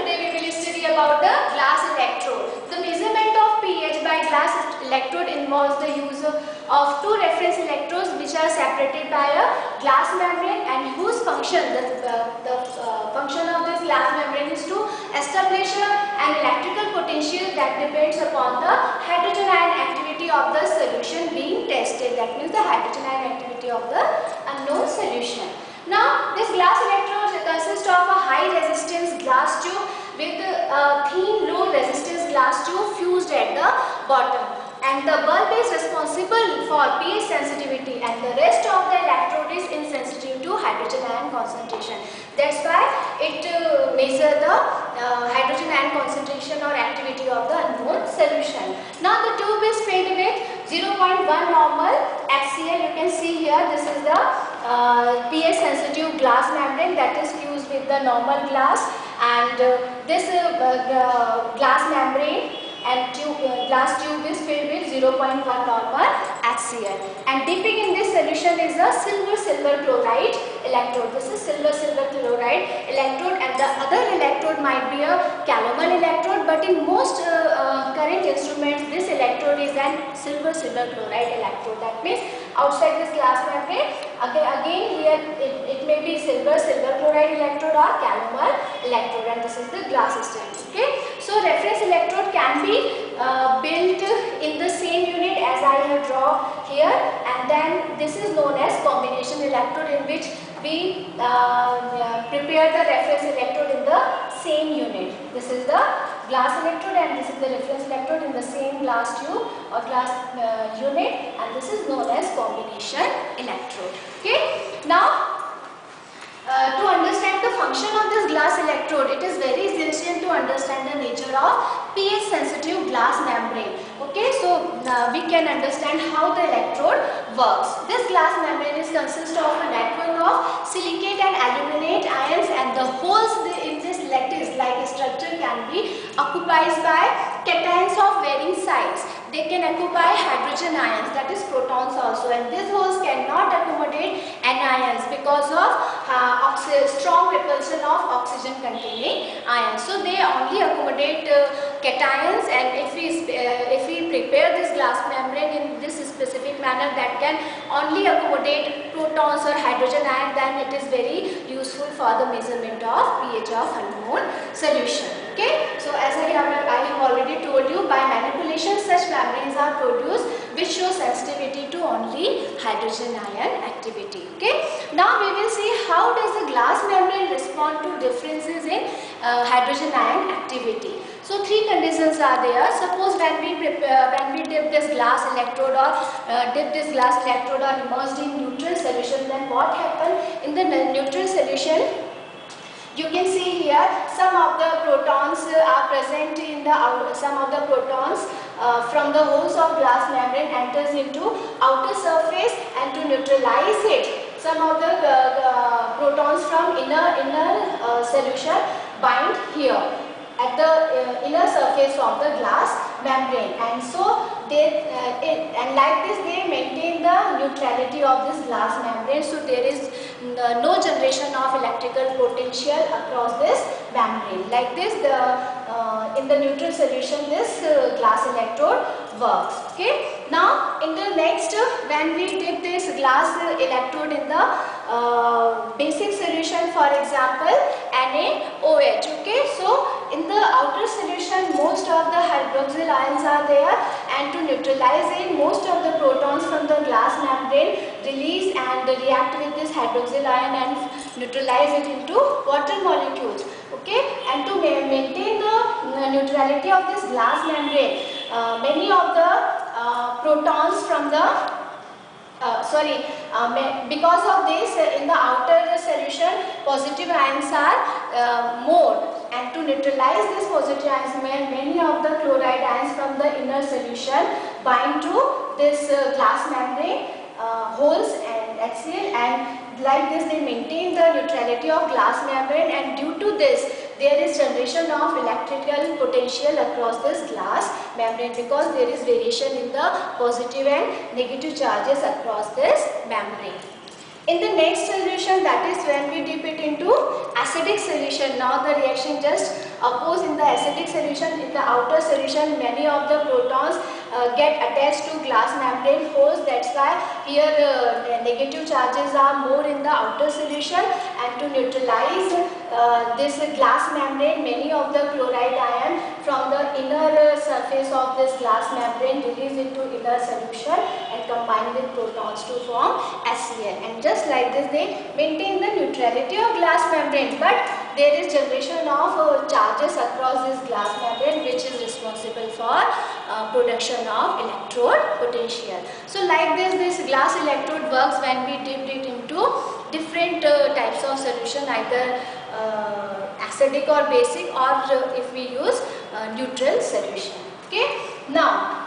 Today we will study about the glass electrode. The measurement of pH by glass electrode involves the use of two reference electrodes which are separated by a glass membrane and whose function, the function of this glass membrane is to establish an electrical potential that depends upon the hydrogen ion activity of the solution being tested. That means the hydrogen ion activity of the unknown solution. Now, this glass electrode consists of a high resistance glass tube with a thin low resistance glass tube fused at the bottom, and the bulb is responsible for pH sensitivity and the rest of the electrode is insensitive to hydrogen ion concentration. That's why it measures the hydrogen ion concentration or activity of the unknown solution. Now the tube is filled with 0.1 normal HCl. You can see here this is the pH sensitive glass membrane that is fused with the normal glass, and this glass membrane and glass tube is filled with 0.1 normal HCl, and dipping in this solution is a silver chloride electrode. This is silver chloride electrode, and the other electrode might be a calomel electrode, but in most current instruments this electrode is an silver chloride electrode. That means outside this glass membrane again here it may be silver chloride electrode or calomel electrode, and this is the glass stem. Okay, so reference electrode can be built in the same unit as I have drawn here, and then this is known as combination electrode, in which we prepare the reference electrode in the same unit. This is the glass electrode and this is the reference electrode in the same glass tube or glass unit, and this is known as combination electrode. Okay, now to understand the function of this glass electrode, it is very essential to understand the nature of pH sensitive glass membrane. Okay, so we can understand how the electrode works. This glass membrane is consists of a network of silicate and aluminate ions, and the holes in this lattice-like structure can be occupied by cations of varying size. They can occupy hydrogen ions, that is protons also, and these holes cannot accommodate anions because of strong repulsion of oxygen containing ions. So they only accommodate cations, and if we prepare this glass membrane in this specific manner that can only accommodate protons or hydrogen ion, then it is very useful for the measurement of pH of unknown solution. Okay, so as I have already told you, by manipulation such membranes are produced which show sensitivity to only hydrogen ion activity. Okay, now we will see how does the glass membrane respond to differences in hydrogen ion activity. So three conditions are there. Suppose when we dip this glass electrode or immersed in neutral solution, then what happens in the neutral solution? You can see here some of the protons are present in the some of the protons from the holes of glass membrane enters into outer surface, and to neutralize it, some of the protons from inner solution bind here at the inner surface of the glass membrane, and so and like this they maintain the neutrality of this glass membrane, so there is no generation of electrical potential across this membrane. Like this, in the neutral solution this glass electrode works. Okay, now in the next, when we dip this glass electrode in the basic solution, for example NaOH. Okay, so in the outer solution most of the hydroxyl ions are there, and to neutralize it, most of the protons from the glass membrane release and react with this hydroxyl ion and neutralize it into water molecules. Okay, and to maintain the neutrality of this glass membrane, many of the protons from the because of this, in the outer solution positive ions are more, and to neutralize this positive ions, many of the chloride ions from the inner solution bind to this glass membrane holes and HCl, and like this they maintain the neutrality of glass membrane, and due to this there is generation of electrical potential across this glass membrane because there is variation in the positive and negative charges across this membrane. In the next solution, that is when we dip it into acidic solution, now the reaction just Oppose in the acidic solution, in the outer solution, many of the protons get attached to glass membrane holes. That's why here negative charges are more in the outer solution, and to neutralize this glass membrane, many of the chloride ion from the inner surface of this glass membrane release into inner solution and combine with protons to form HCl, and just like this they maintain the neutrality of glass membrane, but there is generation of charges across this glass membrane which is responsible for production of electrode potential. So like this glass electrode works when we dipped it into different types of solution, either acidic or basic, or if we use neutral solution. Okay. Now,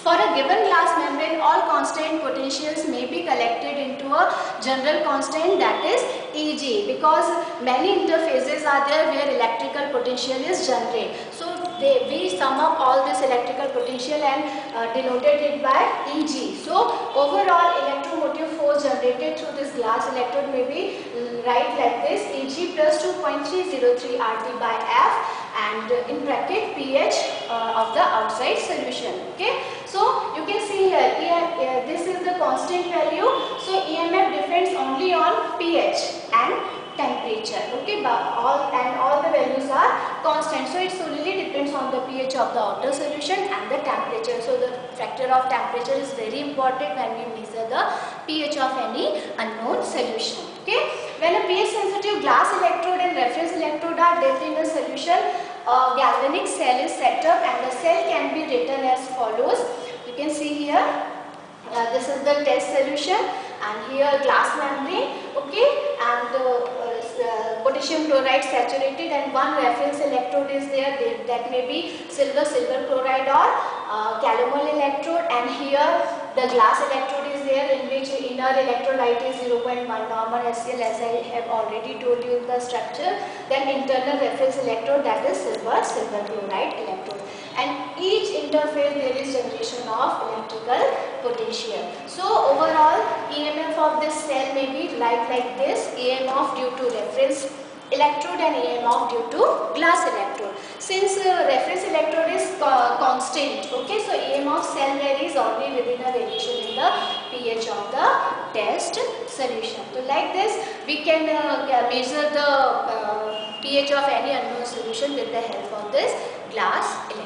for a given glass membrane, all constant potentials may be collected into a general constant, that is Eg, because many interfaces are there where electrical potential is generated. So we sum up all this electrical potential and denoted it by Eg. So overall electromotive force generated through this glass electrode may be write like this: Eg plus 2.303 RT by F, and in bracket pH of the outside solution. Okay, so you can see here, this is the constant value. So EMF depends only on pH and temperature. Okay, but all the values are constant. So it solely depends on the pH of the outer solution and the temperature. So the factor of temperature is very important when we measure the pH of any unknown solution. Okay, when a pH sensitive glass electrode and reference electrode are dipped in a solution, a galvanic cell is set up, and the cell can be written as follows. You can see here, this is the test solution, and here glass membrane. Okay, and potassium chloride saturated, and one reference electrode is there, that may be silver chloride or calomel electrode, and here the glass electrode is there in which inner electrolyte is 0.1 normal HCl, as I have already told you in the structure. Then internal reference electrode, that is silver chloride electrode, and each interface there is generation of electrical potential. So overall EMF of this cell may be like this: EMF due to reference electrode and EMF due to glass electrode. Since reference electrode is constant, okay, so EMF cell varies only within a variation in the pH of the test solution. So like this we can measure the pH of any unknown solution with the help of this glass electrode.